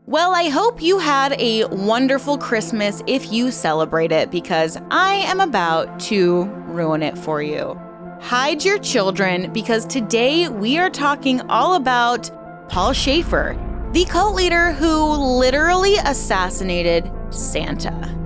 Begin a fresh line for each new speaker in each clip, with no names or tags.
Well, I hope you had a wonderful Christmas if you celebrate it, because I am about to ruin it for you. Hide your children, because today we are talking all about Paul Schaefer, the cult leader who literally assassinated Santa.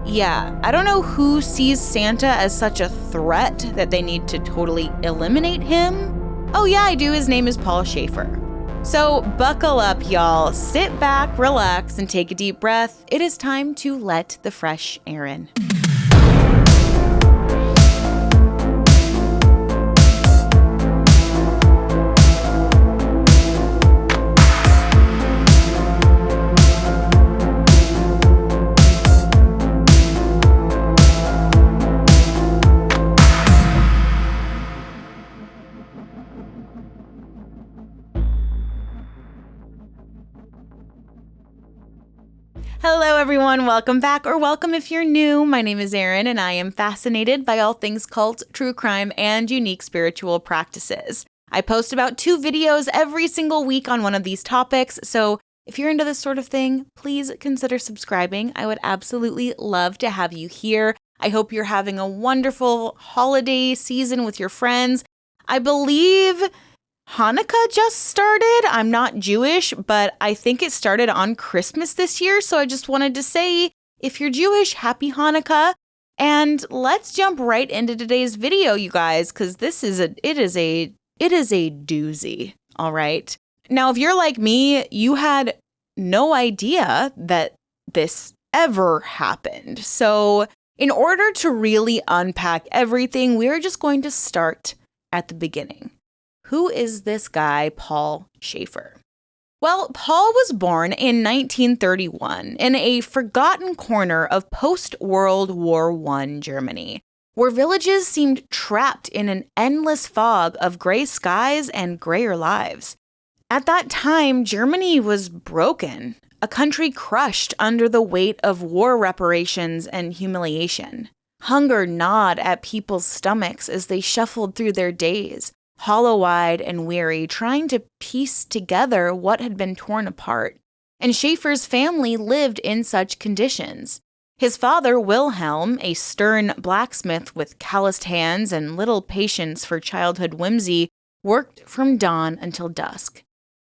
Yeah, I don't know who sees Santa as such a threat that they need to totally eliminate him. Oh yeah, I do. His name is Paul Schaefer. So buckle up, y'all. Sit back, relax, and take a deep breath. It is time to let the fresh air in. Hello, everyone. Welcome back, or welcome if you're new. My name is Erin, and I am fascinated by all things cult, true crime, and unique spiritual practices. I post about 2 videos every single week on one of these topics, so if you're into this sort of thing, please consider subscribing. I would absolutely love to have you here. I hope you're having a wonderful holiday season with your friends. I believe Hanukkah just started. I'm not Jewish, but I think it started on Christmas this year. So I just wanted to say, if you're Jewish, happy Hanukkah. And let's jump right into today's video, you guys, because it is a doozy. All right. Now, if you're like me, you had no idea that this ever happened. So in order to really unpack everything, we're just going to start at the beginning. Who is this guy, Paul Schaefer? Well, Paul was born in 1931 in a forgotten corner of post-World War I Germany, where villages seemed trapped in an endless fog of gray skies and grayer lives. At that time, Germany was broken, a country crushed under the weight of war reparations and humiliation. Hunger gnawed at people's stomachs as they shuffled through their days, hollow-eyed and weary, trying to piece together what had been torn apart. And Schaefer's family lived in such conditions. His father, Wilhelm, a stern blacksmith with calloused hands and little patience for childhood whimsy, worked from dawn until dusk.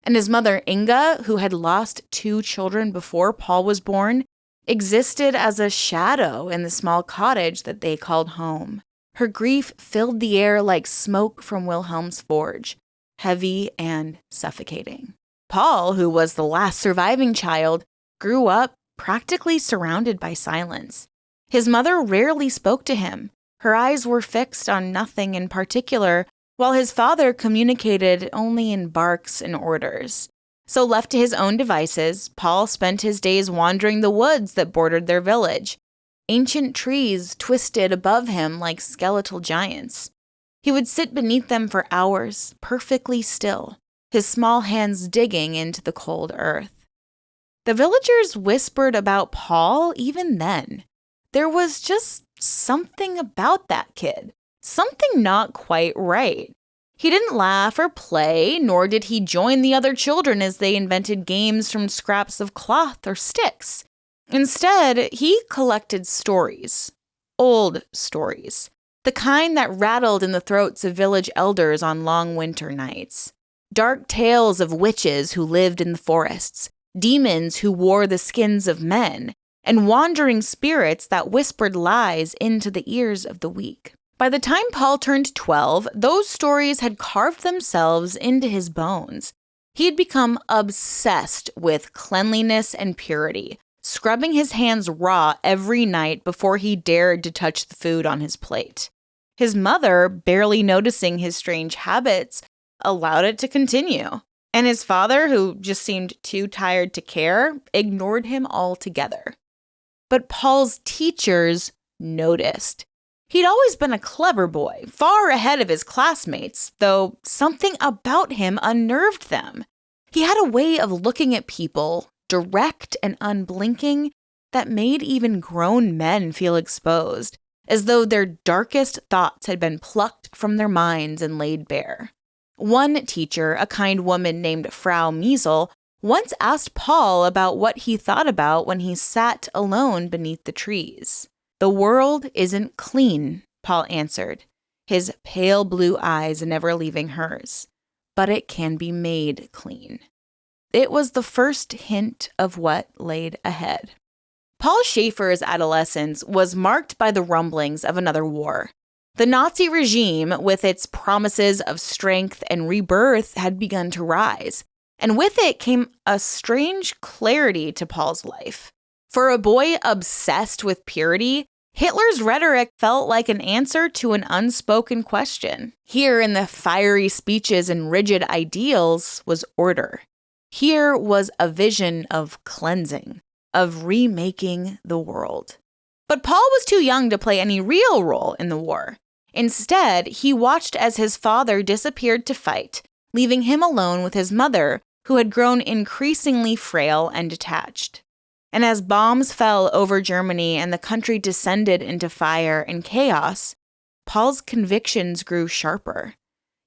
And his mother, Inga, who had lost 2 children before Paul was born, existed as a shadow in the small cottage that they called home. Her grief filled the air like smoke from Wilhelm's forge, heavy and suffocating. Paul, who was the last surviving child, grew up practically surrounded by silence. His mother rarely spoke to him. Her eyes were fixed on nothing in particular, while his father communicated only in barks and orders. So left to his own devices, Paul spent his days wandering the woods that bordered their village. Ancient trees twisted above him like skeletal giants. He would sit beneath them for hours, perfectly still, his small hands digging into the cold earth. The villagers whispered about Paul even then. There was just something about that kid, something not quite right. He didn't laugh or play, nor did he join the other children as they invented games from scraps of cloth or sticks. Instead, he collected stories, old stories, the kind that rattled in the throats of village elders on long winter nights. Dark tales of witches who lived in the forests, demons who wore the skins of men, and wandering spirits that whispered lies into the ears of the weak. By the time Paul turned 12, those stories had carved themselves into his bones. He had become obsessed with cleanliness and purity, scrubbing his hands raw every night before he dared to touch the food on his plate. His mother, barely noticing his strange habits, allowed it to continue. And his father, who just seemed too tired to care, ignored him altogether. But Paul's teachers noticed. He'd always been a clever boy, far ahead of his classmates, though something about him unnerved them. He had a way of looking at people, direct and unblinking, that made even grown men feel exposed, as though their darkest thoughts had been plucked from their minds and laid bare. One teacher, a kind woman named Frau Miesel, once asked Paul about what he thought about when he sat alone beneath the trees. "The world isn't clean," Paul answered, his pale blue eyes never leaving hers, "but it can be made clean." It was the first hint of what laid ahead. Paul Schaefer's adolescence was marked by the rumblings of another war. The Nazi regime, with its promises of strength and rebirth, had begun to rise, and with it came a strange clarity to Paul's life. For a boy obsessed with purity, Hitler's rhetoric felt like an answer to an unspoken question. Here, in the fiery speeches and rigid ideals, was order. Here was a vision of cleansing, of remaking the world. But Paul was too young to play any real role in the war. Instead, he watched as his father disappeared to fight, leaving him alone with his mother, who had grown increasingly frail and detached. And as bombs fell over Germany and the country descended into fire and chaos, Paul's convictions grew sharper.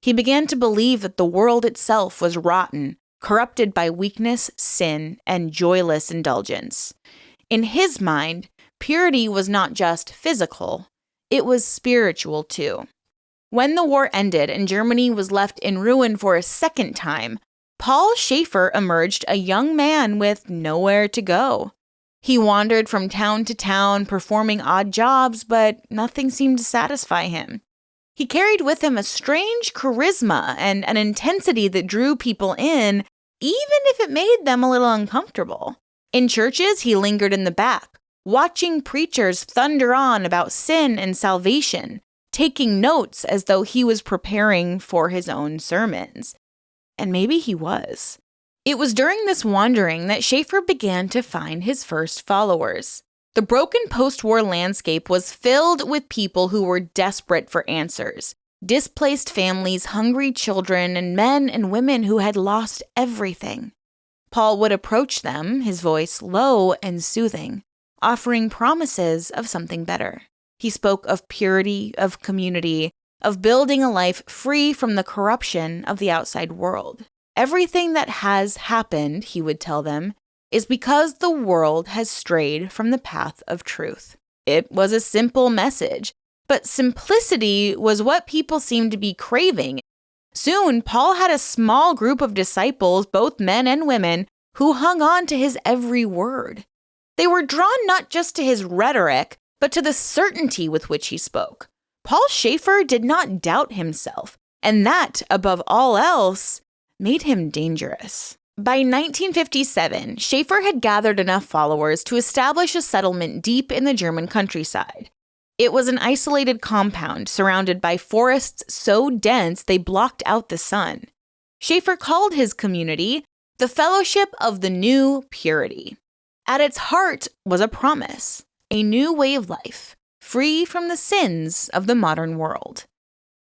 He began to believe that the world itself was rotten, corrupted by weakness, sin, and joyless indulgence. In his mind, purity was not just physical, it was spiritual too. When the war ended and Germany was left in ruin for a second time, Paul Schaefer emerged a young man with nowhere to go. He wandered from town to town, performing odd jobs, but nothing seemed to satisfy him. He carried with him a strange charisma and an intensity that drew people in, even if it made them a little uncomfortable. In churches, he lingered in the back, watching preachers thunder on about sin and salvation, taking notes as though he was preparing for his own sermons. And maybe he was. It was during this wandering that Schaefer began to find his first followers. The broken post-war landscape was filled with people who were desperate for answers. Displaced families, hungry children, and men and women who had lost everything. Paul would approach them, his voice low and soothing, offering promises of something better. He spoke of purity, of community, of building a life free from the corruption of the outside world. Everything that has happened, he would tell them, is because the world has strayed from the path of truth. It was a simple message, but simplicity was what people seemed to be craving. Soon, Paul had a small group of disciples, both men and women, who hung on to his every word. They were drawn not just to his rhetoric, but to the certainty with which he spoke. Paul Schaefer did not doubt himself, and that, above all else, made him dangerous. By 1957, Schaefer had gathered enough followers to establish a settlement deep in the German countryside. It was an isolated compound surrounded by forests so dense they blocked out the sun. Schaefer called his community the Fellowship of the New Purity. At its heart was a promise, a new way of life, free from the sins of the modern world.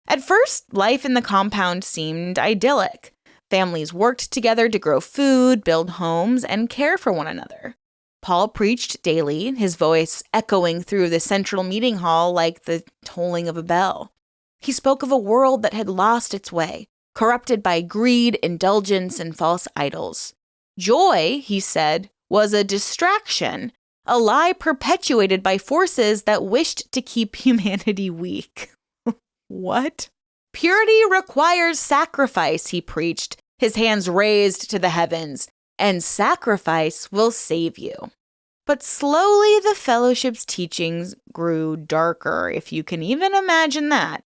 At first, life in the compound seemed idyllic. Families worked together to grow food, build homes, and care for one another. Paul preached daily, his voice echoing through the central meeting hall like the tolling of a bell. He spoke of a world that had lost its way, corrupted by greed, indulgence, and false idols. Joy, he said, was a distraction, a lie perpetuated by forces that wished to keep humanity weak. What? Purity requires sacrifice, he preached, his hands raised to the heavens, and sacrifice will save you. But slowly the fellowship's teachings grew darker, if you can even imagine that.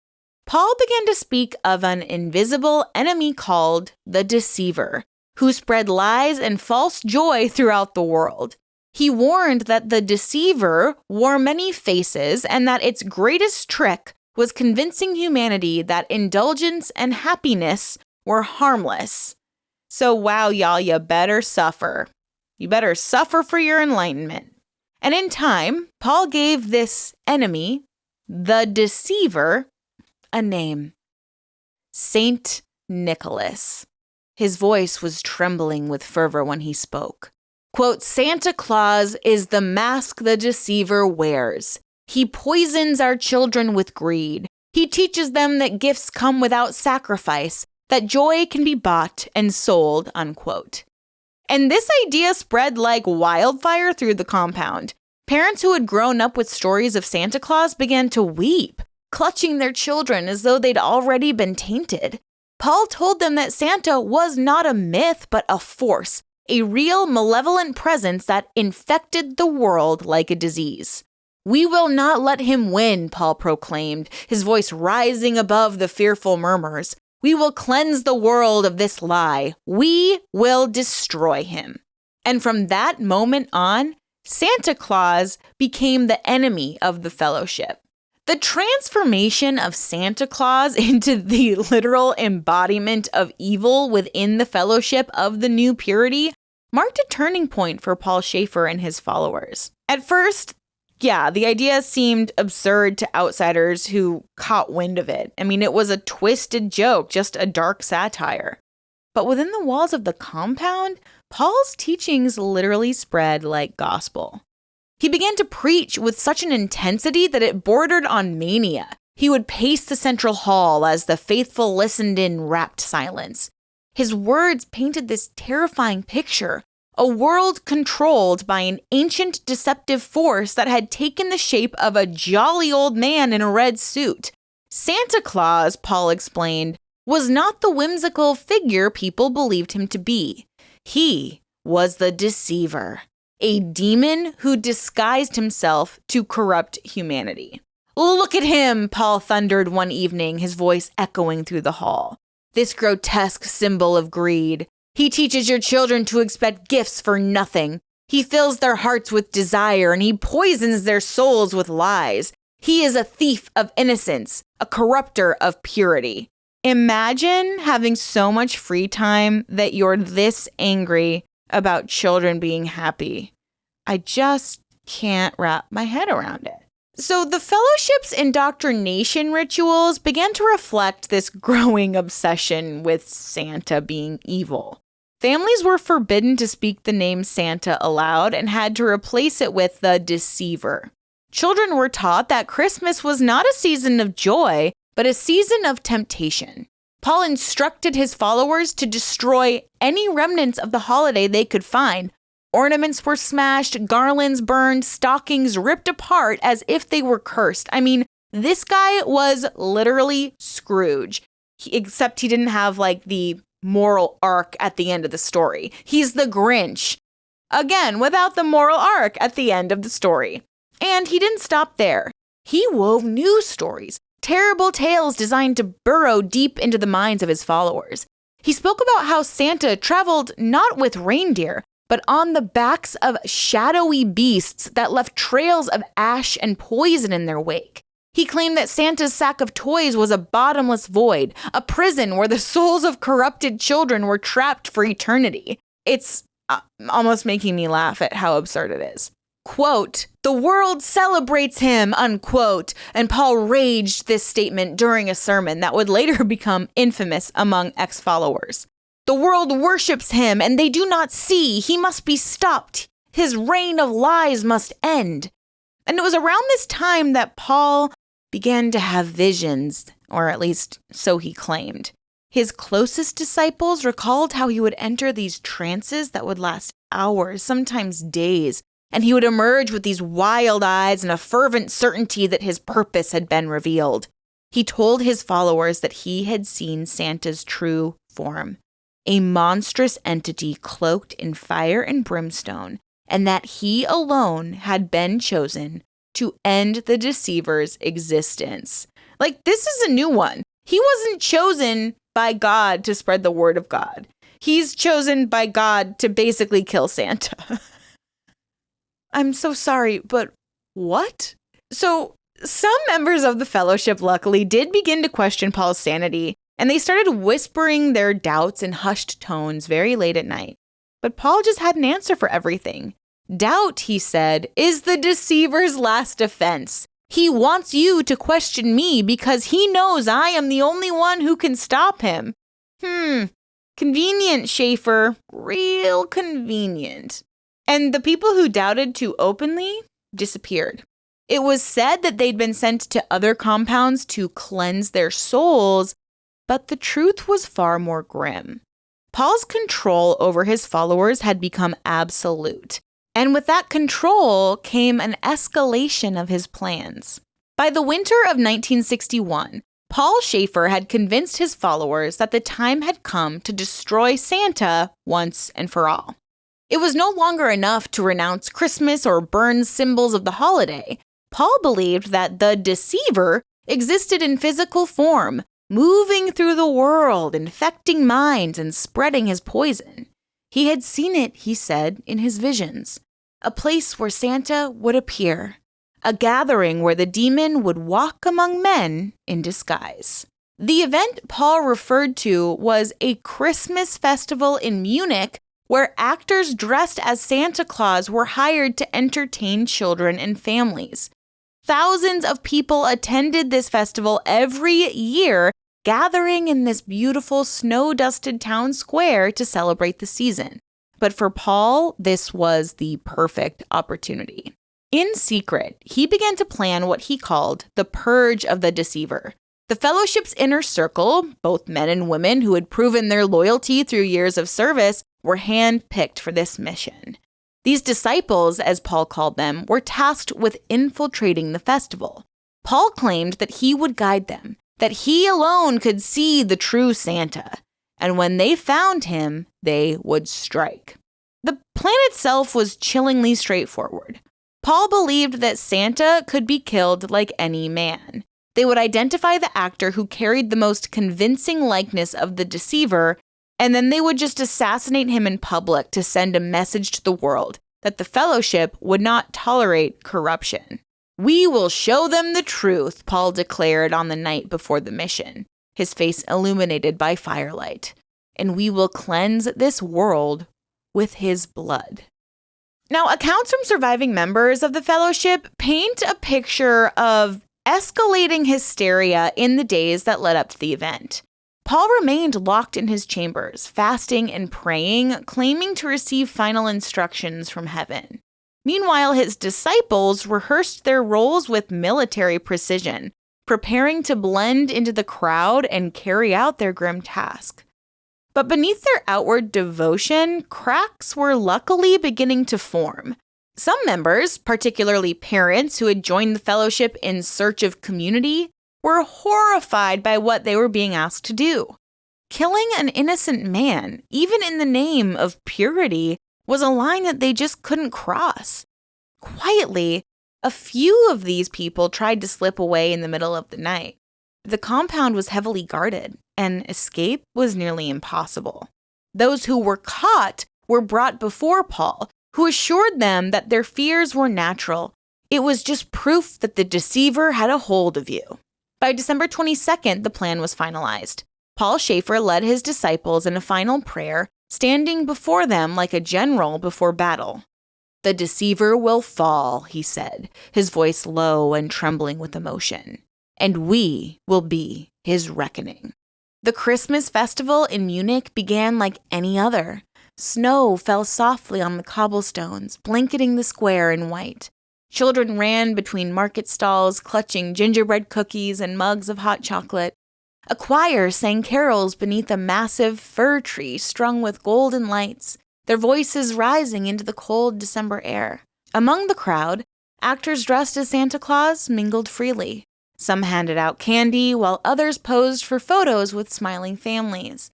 Paul began to speak of an invisible enemy called the deceiver, who spread lies and false joy throughout the world. He warned that the deceiver wore many faces and that its greatest trick was convincing humanity that indulgence and happiness were harmless. So wow, y'all, you better suffer. You better suffer for your enlightenment. And in time, Paul gave this enemy, the deceiver, a name. Saint Nicholas. His voice was trembling with fervor when he spoke. Quote, Santa Claus is the mask the deceiver wears. He poisons our children with greed. He teaches them that gifts come without sacrifice, that joy can be bought and sold, unquote. And this idea spread like wildfire through the compound. Parents who had grown up with stories of Santa Claus began to weep, clutching their children as though they'd already been tainted. Paul told them that Santa was not a myth, but a force, a real malevolent presence that infected the world like a disease. "We will not let him win," Paul proclaimed, his voice rising above the fearful murmurs. "We will cleanse the world of this lie. We will destroy him." And from that moment on, Santa Claus became the enemy of the fellowship. The transformation of Santa Claus into the literal embodiment of evil within the fellowship of the new purity marked a turning point for Paul Schaefer and his followers. At first, the idea seemed absurd to outsiders who caught wind of it. I mean, it was a twisted joke, just a dark satire. But within the walls of the compound, Paul's teachings literally spread like gospel. He began to preach with such an intensity that it bordered on mania. He would pace the central hall as the faithful listened in rapt silence. His words painted this terrifying picture, a world controlled by an ancient deceptive force that had taken the shape of a jolly old man in a red suit. Santa Claus, Paul explained, was not the whimsical figure people believed him to be. He was the deceiver, a demon who disguised himself to corrupt humanity. "Look at him," Paul thundered one evening, his voice echoing through the hall. "This grotesque symbol of greed. He teaches your children to expect gifts for nothing. He fills their hearts with desire and he poisons their souls with lies. He is a thief of innocence, a corrupter of purity." Imagine having so much free time that you're this angry about children being happy. I just can't wrap my head around it. So the fellowship's indoctrination rituals began to reflect this growing obsession with Santa being evil. Families were forbidden to speak the name Santa aloud and had to replace it with the deceiver. Children were taught that Christmas was not a season of joy, but a season of temptation. Paul instructed his followers to destroy any remnants of the holiday they could find. Ornaments were smashed, garlands burned, stockings ripped apart as if they were cursed. I mean, this guy was literally Scrooge, except he didn't have like the moral arc at the end of the story. He's the Grinch. Again, without the moral arc at the end of the story. And he didn't stop there. He wove new stories, terrible tales designed to burrow deep into the minds of his followers. He spoke about how Santa traveled not with reindeer, but on the backs of shadowy beasts that left trails of ash and poison in their wake. He claimed that Santa's sack of toys was a bottomless void, a prison where the souls of corrupted children were trapped for eternity. It's almost making me laugh at how absurd it is. Quote, "The world celebrates him," unquote. And Paul raged this statement during a sermon that would later become infamous among ex-followers. "The world worships him, and they do not see. He must be stopped. His reign of lies must end." And it was around this time that Paul began to have visions, or at least so he claimed. His closest disciples recalled how he would enter these trances that would last hours, sometimes days, and he would emerge with these wild eyes and a fervent certainty that his purpose had been revealed. He told his followers that he had seen Santa's true form, a monstrous entity cloaked in fire and brimstone, and that he alone had been chosen to end the deceiver's existence. Like, this is a new one. He wasn't chosen by God to spread the word of God. He's chosen by God to basically kill Santa. I'm so sorry, but what? So some members of the fellowship luckily did begin to question Paul's sanity, and they started whispering their doubts in hushed tones very late at night. But Paul just had an answer for everything. Doubt, he said, is the deceiver's last offense. He wants you to question me because he knows I am the only one who can stop him. Convenient, Schaefer. Real convenient. And the people who doubted too openly disappeared. It was said that they'd been sent to other compounds to cleanse their souls, but the truth was far more grim. Paul's control over his followers had become absolute. And with that control came an escalation of his plans. By the winter of 1961, Paul Schaefer had convinced his followers that the time had come to destroy Santa once and for all. It was no longer enough to renounce Christmas or burn symbols of the holiday. Paul believed that the deceiver existed in physical form, moving through the world, infecting minds, and spreading his poison. He had seen it, he said, in his visions. A place where Santa would appear. A gathering where the demon would walk among men in disguise. The event Paul referred to was a Christmas festival in Munich where actors dressed as Santa Claus were hired to entertain children and families. Thousands of people attended this festival every year, gathering in this beautiful snow-dusted town square to celebrate the season. But for Paul, this was the perfect opportunity. In secret, he began to plan what he called the Purge of the Deceiver. The fellowship's inner circle, both men and women who had proven their loyalty through years of service, were hand-picked for this mission. These disciples, as Paul called them, were tasked with infiltrating the festival. Paul claimed that he would guide them, that he alone could see the true Santa, and when they found him, they would strike. The plan itself was chillingly straightforward. Paul believed that Santa could be killed like any man. They would identify the actor who carried the most convincing likeness of the deceiver, and then they would just assassinate him in public to send a message to the world that the fellowship would not tolerate corruption. "We will show them the truth," Paul declared on the night before the mission, his face illuminated by firelight, "and we will cleanse this world with his blood." Now, accounts from surviving members of the fellowship paint a picture of escalating hysteria in the days that led up to the event. Paul remained locked in his chambers, fasting and praying, claiming to receive final instructions from heaven. Meanwhile, his disciples rehearsed their roles with military precision, preparing to blend into the crowd and carry out their grim task. But beneath their outward devotion, cracks were luckily beginning to form. Some members, particularly parents who had joined the fellowship in search of community, were horrified by what they were being asked to do. Killing an innocent man, even in the name of purity, was a line that they just couldn't cross. Quietly, a few of these people tried to slip away in the middle of the night. The compound was heavily guarded, and escape was nearly impossible. Those who were caught were brought before Paul, who assured them that their fears were natural. It was just proof that the deceiver had a hold of you. By December 22nd, the plan was finalized. Paul Schaefer led his disciples in a final prayer, standing before them like a general before battle. "The deceiver will fall," he said, his voice low and trembling with emotion, "and we will be his reckoning." The Christmas festival in Munich began like any other. Snow fell softly on the cobblestones, blanketing the square in white. Children ran between market stalls, clutching gingerbread cookies and mugs of hot chocolate. A choir sang carols beneath a massive fir tree strung with golden lights, their voices rising into the cold December air. Among the crowd, actors dressed as Santa Claus mingled freely. Some handed out candy, while others posed for photos with smiling families.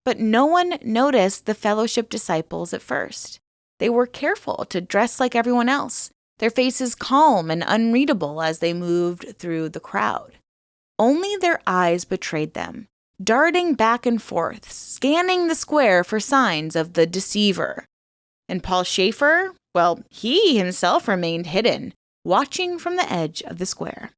But no one noticed the fellowship disciples at first. They were careful to dress like everyone else, their faces calm and unreadable as they moved through the crowd. Only their eyes betrayed them, darting back and forth, scanning the square for signs of the deceiver. And Paul Schaefer, well, he himself remained hidden, watching from the edge of the square.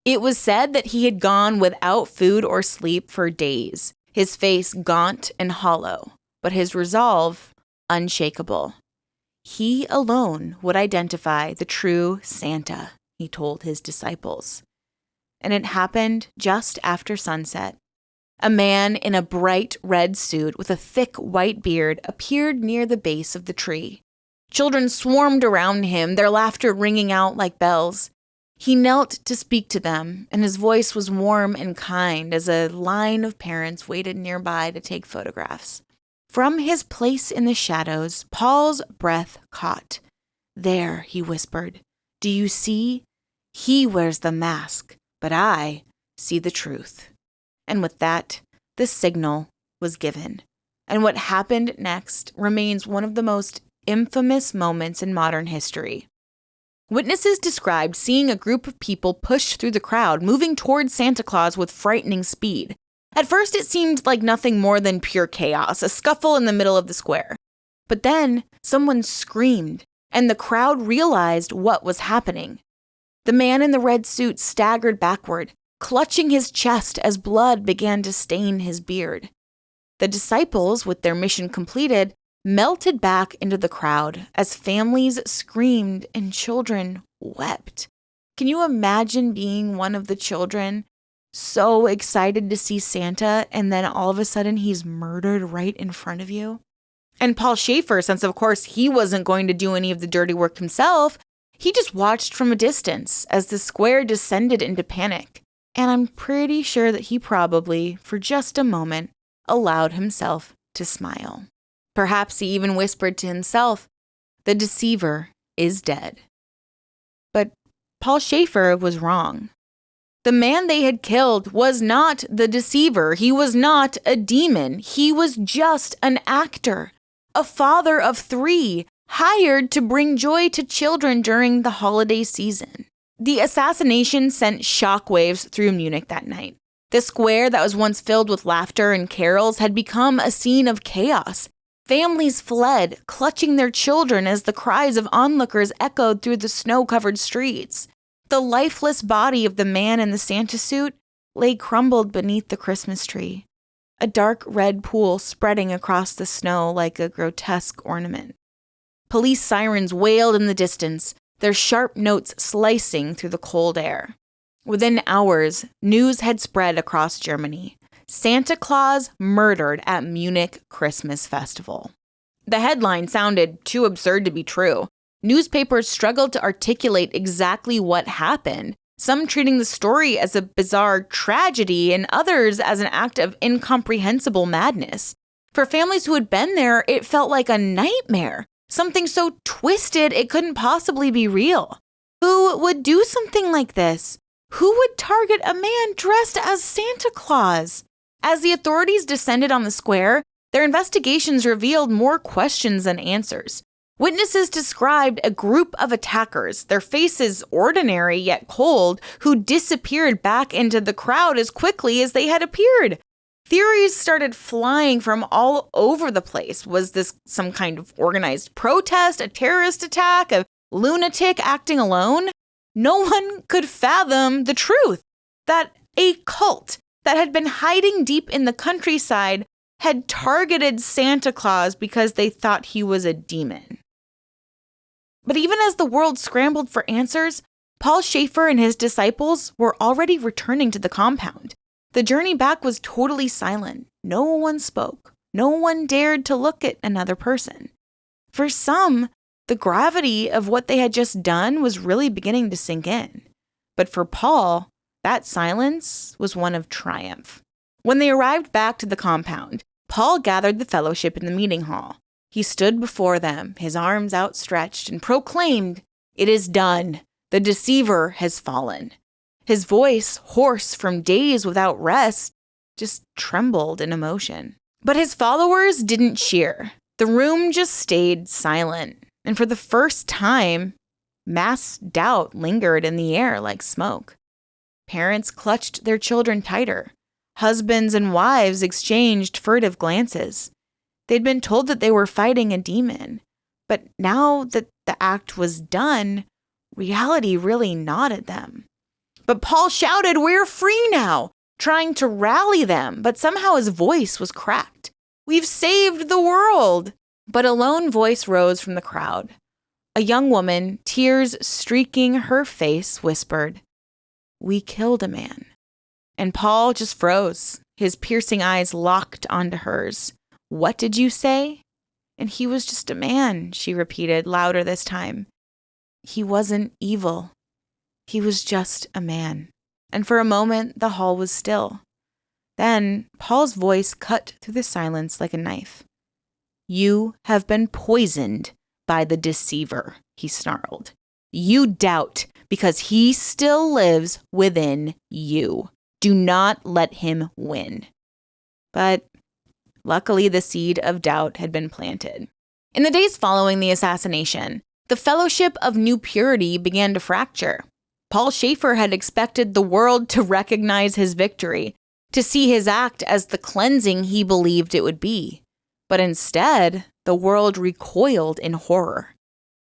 It was said that he had gone without food or sleep for days, his face gaunt and hollow, but his resolve unshakable. He alone would identify the true Santa, he told his disciples. And it happened just after sunset. A man in a bright red suit with a thick white beard appeared near the base of the tree. Children swarmed around him, their laughter ringing out like bells. He knelt to speak to them, and his voice was warm and kind as a line of parents waited nearby to take photographs. From his place in the shadows, Paul's breath caught. "There," he whispered. "Do you see? He wears the mask, but I see the truth." And with that, the signal was given. And what happened next remains one of the most infamous moments in modern history. Witnesses described seeing a group of people push through the crowd, moving towards Santa Claus with frightening speed. At first, it seemed like nothing more than pure chaos, a scuffle in the middle of the square. But then, someone screamed, and the crowd realized what was happening. The man in the red suit staggered backward, clutching his chest as blood began to stain his beard. The disciples, with their mission completed, melted back into the crowd as families screamed and children wept. Can you imagine being one of the children, so excited to see Santa, and then all of a sudden he's murdered right in front of you? And Paul Schaefer, since of course he wasn't going to do any of the dirty work himself, he just watched from a distance as the square descended into panic. And I'm pretty sure that he probably, for just a moment, allowed himself to smile. Perhaps he even whispered to himself, "The deceiver is dead." But Paul Schaefer was wrong. The man they had killed was not the deceiver. He was not a demon. He was just an actor, a father of 3, hired to bring joy to children during the holiday season. The assassination sent shockwaves through Munich that night. The square that was once filled with laughter and carols had become a scene of chaos. Families fled, clutching their children as the cries of onlookers echoed through the snow-covered streets. The lifeless body of the man in the Santa suit lay crumbled beneath the Christmas tree, a dark red pool spreading across the snow like a grotesque ornament. Police sirens wailed in the distance, their sharp notes slicing through the cold air. Within hours, news had spread across Germany. Santa Claus murdered at Munich Christmas Festival. The headline sounded too absurd to be true. Newspapers struggled to articulate exactly what happened, some treating the story as a bizarre tragedy and others as an act of incomprehensible madness. For families who had been there, it felt like a nightmare, something so twisted it couldn't possibly be real. Who would do something like this? Who would target a man dressed as Santa Claus? As the authorities descended on the square, their investigations revealed more questions than answers. Witnesses described a group of attackers, their faces ordinary yet cold, who disappeared back into the crowd as quickly as they had appeared. Theories started flying from all over the place. Was this some kind of organized protest, a terrorist attack, a lunatic acting alone? No one could fathom the truth that a cult that had been hiding deep in the countryside had targeted Santa Claus because they thought he was a demon. But even as the world scrambled for answers, Paul Schaefer and his disciples were already returning to the compound. The journey back was totally silent. No one spoke. No one dared to look at another person. For some, the gravity of what they had just done was really beginning to sink in. But for Paul, that silence was one of triumph. When they arrived back to the compound, Paul gathered the fellowship in the meeting hall. He stood before them, his arms outstretched, and proclaimed, "It is done. The deceiver has fallen." His voice, hoarse from days without rest, just trembled in emotion. But his followers didn't cheer. The room just stayed silent. And for the first time, mass doubt lingered in the air like smoke. Parents clutched their children tighter. Husbands and wives exchanged furtive glances. They'd been told that they were fighting a demon. But now that the act was done, reality really gnawed at them. But Paul shouted, "We're free now," trying to rally them, but somehow his voice was cracked. "We've saved the world." But a lone voice rose from the crowd. A young woman, tears streaking her face, whispered, "We killed a man." And Paul just froze, his piercing eyes locked onto hers. "What did you say?" "And he was just a man," she repeated, louder this time. "He wasn't evil. He was just a man." And for a moment, the hall was still. Then Paul's voice cut through the silence like a knife. "You have been poisoned by the deceiver," he snarled. "You doubt because he still lives within you. Do not let him win." But luckily, the seed of doubt had been planted. In the days following the assassination, the Fellowship of New Purity began to fracture. Paul Schaefer had expected the world to recognize his victory, to see his act as the cleansing he believed it would be. But instead, the world recoiled in horror.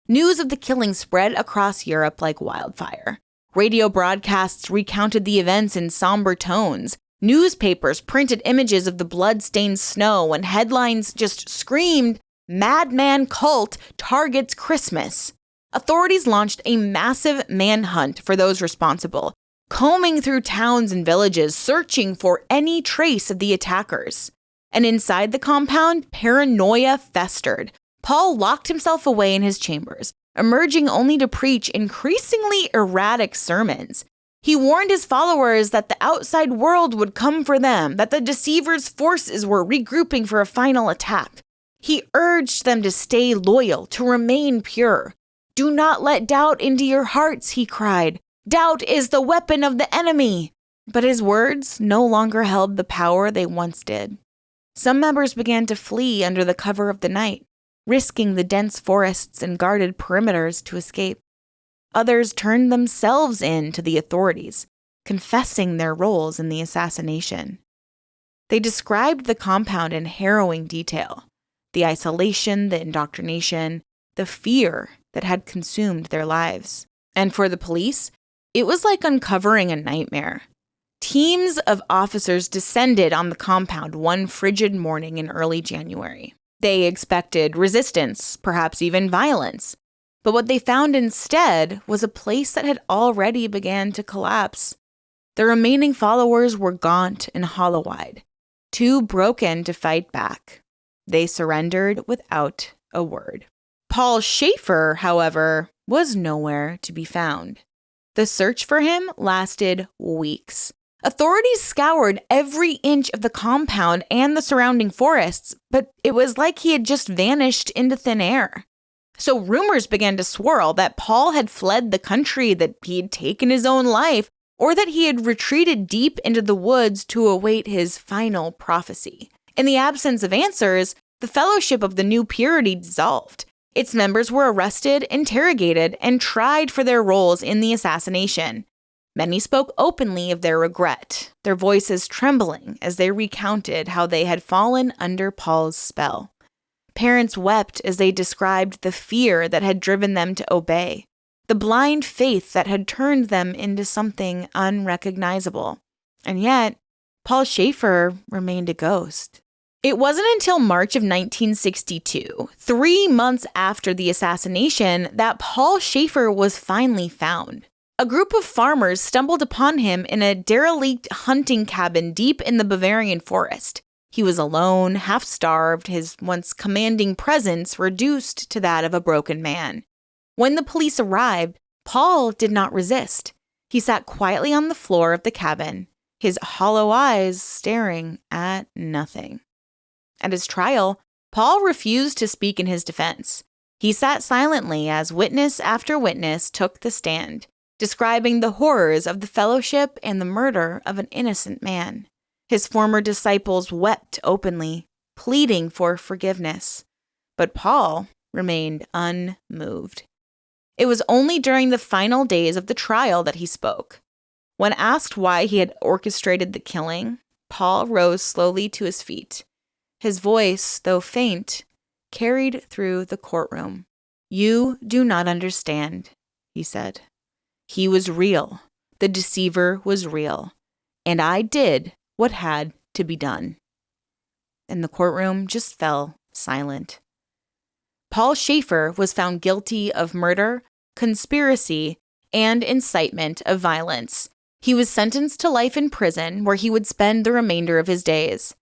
News of the killing spread across Europe like wildfire. Radio broadcasts recounted the events in somber tones. Newspapers printed images of the blood-stained snow, and headlines just screamed, "Madman cult targets Christmas." Authorities launched a massive manhunt for those responsible, combing through towns and villages, searching for any trace of the attackers. And inside the compound, paranoia festered. Paul locked himself away in his chambers, emerging only to preach increasingly erratic sermons. He warned his followers that the outside world would come for them, that the deceiver's forces were regrouping for a final attack. He urged them to stay loyal, to remain pure. "Do not let doubt into your hearts," he cried. "Doubt is the weapon of the enemy." But his words no longer held the power they once did. Some members began to flee under the cover of the night, risking the dense forests and guarded perimeters to escape. Others turned themselves in to the authorities, confessing their roles in the assassination. They described the compound in harrowing detail: the isolation, the indoctrination, the fear that had consumed their lives. And for the police, it was like uncovering a nightmare. Teams of officers descended on the compound one frigid morning in early January. They expected resistance, perhaps even violence. But what they found instead was a place that had already begun to collapse. The remaining followers were gaunt and hollow-eyed, too broken to fight back. They surrendered without a word. Paul Schaefer, however, was nowhere to be found. The search for him lasted weeks. Authorities scoured every inch of the compound and the surrounding forests, but it was like he had just vanished into thin air. So rumors began to swirl that Paul had fled the country, that he had taken his own life, or that he had retreated deep into the woods to await his final prophecy. In the absence of answers, the Fellowship of the New Purity dissolved. Its members were arrested, interrogated, and tried for their roles in the assassination. Many spoke openly of their regret, their voices trembling as they recounted how they had fallen under Paul's spell. Parents wept as they described the fear that had driven them to obey, the blind faith that had turned them into something unrecognizable. And yet, Paul Schaefer remained a ghost. It wasn't until March of 1962, 3 months after the assassination, that Paul Schaefer was finally found. A group of farmers stumbled upon him in a derelict hunting cabin deep in the Bavarian forest. He was alone, half-starved, his once commanding presence reduced to that of a broken man. When the police arrived, Paul did not resist. He sat quietly on the floor of the cabin, his hollow eyes staring at nothing. At his trial, Paul refused to speak in his defense. He sat silently as witness after witness took the stand, describing the horrors of the fellowship and the murder of an innocent man. His former disciples wept openly, pleading for forgiveness. But Paul remained unmoved. It was only during the final days of the trial that he spoke. When asked why he had orchestrated the killing, Paul rose slowly to his feet. His voice, though faint, carried through the courtroom. "You do not understand," he said. "He was real. The deceiver was real. And I did what had to be done." And the courtroom just fell silent. Paul Schaefer was found guilty of murder, conspiracy, and incitement of violence. He was sentenced to life in prison, where he would spend the remainder of his days.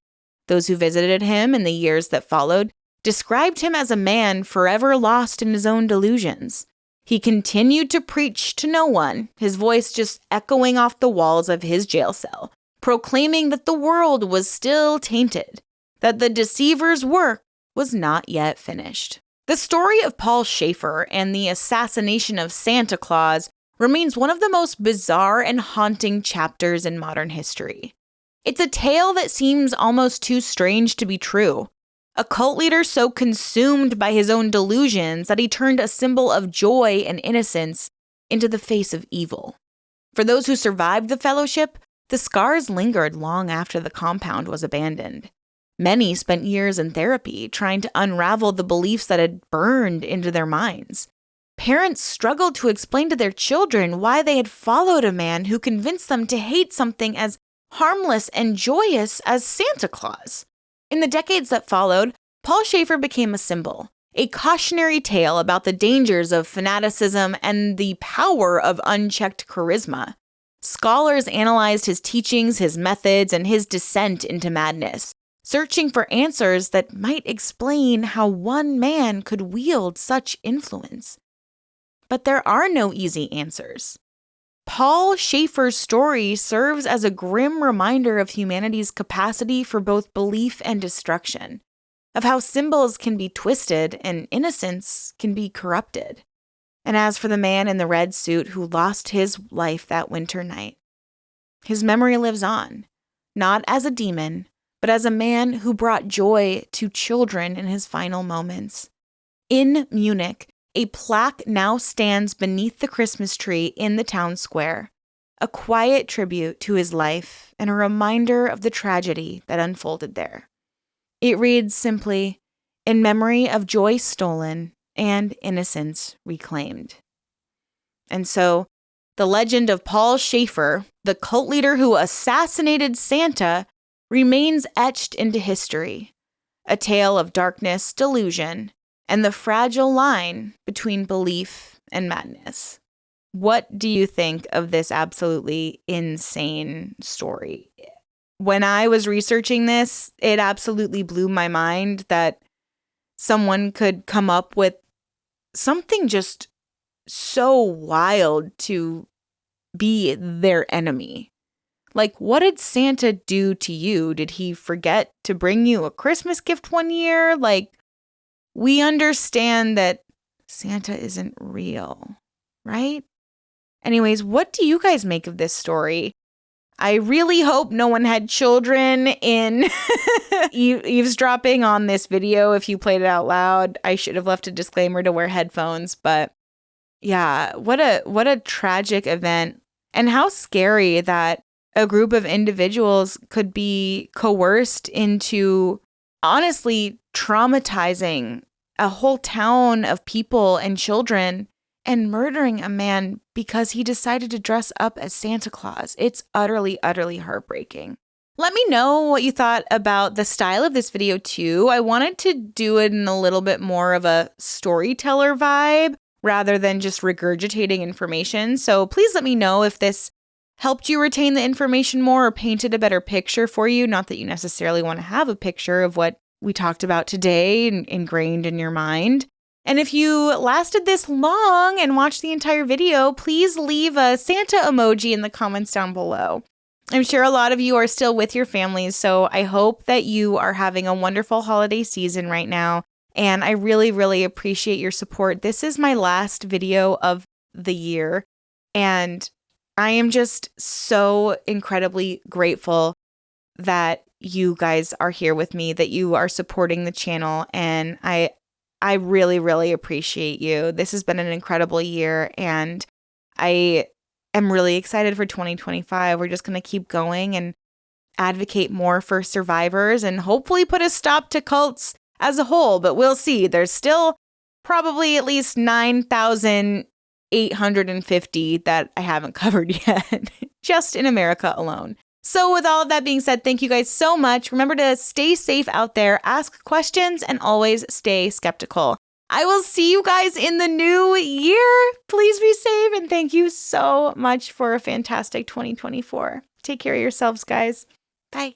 Those who visited him in the years that followed described him as a man forever lost in his own delusions. He continued to preach to no one, his voice just echoing off the walls of his jail cell, proclaiming that the world was still tainted, that the deceiver's work was not yet finished. The story of Paul Schaefer and the assassination of Santa Claus remains one of the most bizarre and haunting chapters in modern history. It's a tale that seems almost too strange to be true. A cult leader so consumed by his own delusions that he turned a symbol of joy and innocence into the face of evil. For those who survived the fellowship, the scars lingered long after the compound was abandoned. Many spent years in therapy trying to unravel the beliefs that had burned into their minds. Parents struggled to explain to their children why they had followed a man who convinced them to hate something as harmless and joyous as Santa Claus. In the decades that followed, Paul Schaefer became a symbol, a cautionary tale about the dangers of fanaticism and the power of unchecked charisma. Scholars analyzed his teachings, his methods, and his descent into madness, searching for answers that might explain how one man could wield such influence. But there are no easy answers. Paul Schaefer's story serves as a grim reminder of humanity's capacity for both belief and destruction, of how symbols can be twisted and innocence can be corrupted. And as for the man in the red suit who lost his life that winter night, his memory lives on, not as a demon, but as a man who brought joy to children in his final moments. In Munich, a plaque now stands beneath the Christmas tree in the town square, a quiet tribute to his life and a reminder of the tragedy that unfolded there. It reads simply, "In memory of joy stolen and innocence reclaimed." And so, the legend of Paul Schaefer, the cult leader who assassinated Santa, remains etched into history, a tale of darkness, delusion, and the fragile line between belief and madness. What do you think of this absolutely insane story? When I was researching this, it absolutely blew my mind that someone could come up with something just so wild to be their enemy. Like, what did Santa do to you? Did he forget to bring you a Christmas gift one year? Like, we understand that Santa isn't real, right? Anyways, what do you guys make of this story? I really hope no one had children in eavesdropping on this video if you played it out loud. I should have left a disclaimer to wear headphones, but yeah, what a tragic event, and how scary that a group of individuals could be coerced into honestly traumatizing a whole town of people and children and murdering a man because he decided to dress up as Santa Claus. It's utterly, utterly heartbreaking. Let me know what you thought about the style of this video too. I wanted to do it in a little bit more of a storyteller vibe rather than just regurgitating information. So please let me know if this helped you retain the information more or painted a better picture for you. Not that you necessarily want to have a picture of what we talked about today ingrained in your mind. And if you lasted this long and watched the entire video, please leave a Santa emoji in the comments down below. I'm sure a lot of you are still with your families, so I hope that you are having a wonderful holiday season right now. And I really, really appreciate your support. This is my last video of the year, and I am just so incredibly grateful that you guys are here with me, that you are supporting the channel, and I really, really appreciate you. This has been an incredible year, and I am really excited for 2025. We're just going to keep going and advocate more for survivors and hopefully put a stop to cults as a whole, but we'll see. There's still probably at least 9,850 that I haven't covered yet, just in America alone. So with all of that being said, thank you guys so much. Remember to stay safe out there, ask questions, and always stay skeptical. I will see you guys in the new year. Please be safe, and thank you so much for a fantastic 2024. Take care of yourselves, guys. Bye.